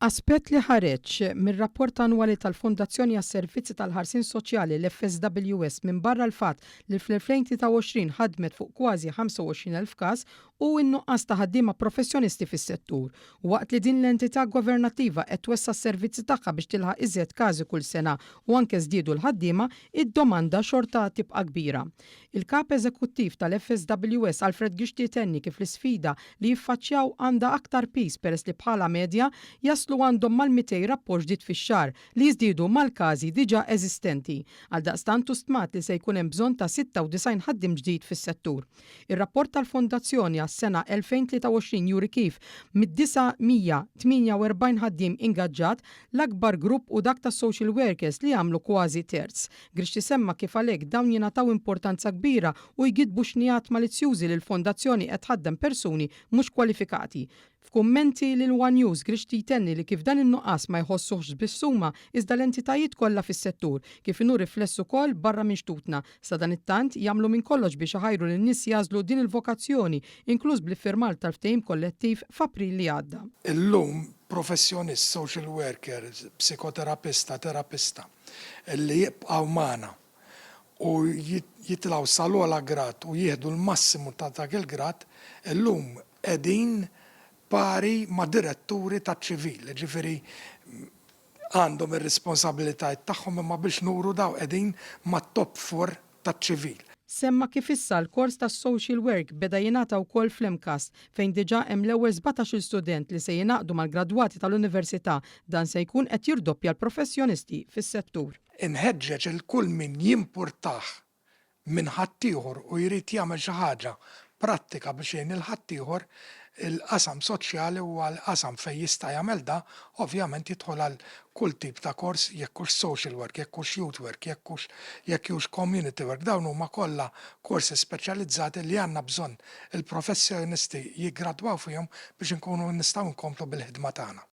Aspett li ħareġ mir-rapport annwali tal-Fondazzjoni għas-Servizzi tal-Ħarsien Soċjali l-FSWS minn barra l-fatt li fl-2023 ħadmet fuq kważi 25,000 każ u n-nuqqas ta' ħaddiema professjonisti fis-settur. Waqt li din l-entità governattiva qed twessa s-servizzi tagħha biex tilħaq iżjed każi kull sena u anke żdiedu l-ħaddiema, id-domanda xorta tibqa' kbira. Il-kap eżekuttiv tal-FSWS Alfred Gixtietenni kif l-isfida li jiffaċċjaw għandha aktar pis peress li bħala medja jaslu għandhom mal-200 rapport ġdid fix-xahar li jiżdiedu mal-każi diġà eżistenti. Għaldaqstant stmat li se jkun hemm bżonn ta' 96 ħaddiem ġdid fis-settur. Ir-rapport tal-Fondazzjoni għas-sena 2023 juri kif mid-948 ħaddiem ingaġġat l-akbar grupp u dak tas social workers li għamlu kważi terz. Grixti semma kif għalhekk dawn jingħataw importanza kbira u jgidbu xnijat malizzjużi li l-Fondazzjoni qed tħaddem persuni mhux kwalifikati. F'kummenti lil One News Grixti jtenni li kif dan in-nuqqas ma jħossuhx bis-suma iżda l-entitajiet kollha fis-settur kif inhu rifless ukoll barra minn xtutna. Sa dan it-tant jagħmlu minn kollox biex iħajru lin-nies jażlu din il-vokazzjoni, inkluż bl-iffirmal tal-ftehim kollettiv f'April li għadda. Illum professjonist, social worker, psikoterapista, terapista li jibqgħu magħna u jitlaw sal-ogħla grad u jieħdu l-massimu ta' dak il-grad, illum qegħdin pari ma' diretturi ta' ċivil, ġifieri għandhom ir-responsabilitajiet tagħhom imma biex nuru daw qegħdin ma' top 4 ta' ċivil. Semma kif issa l-kors ta' social work beda jingħata wkoll fl-MCAS fejn diġà hemm l-ewwel 17 student li se jingħaqdu mal-gradwati tal-università dan se jkun qed jirdoppja l-professjonisti fis-settur. Inħeġġeġ il-kull min jimpurtah minn ħaddieħor u jrid jagħmel xi ħaġa prattika biex jgħin il-ħaddieħor il-qasam soċjali u għal-qasam fejn jista' jagħmel da, ovvjament jidħol għal kull tip ta' kors, jekk hux social work, jekk hux youth work, jekk hux community work, dawn huma kollha korsi speċjalizzati li għandna bżonn il-professjonisti jiggradwaw fihom biex inkunu nistgħu nkomplu bil-ħidma tagħna.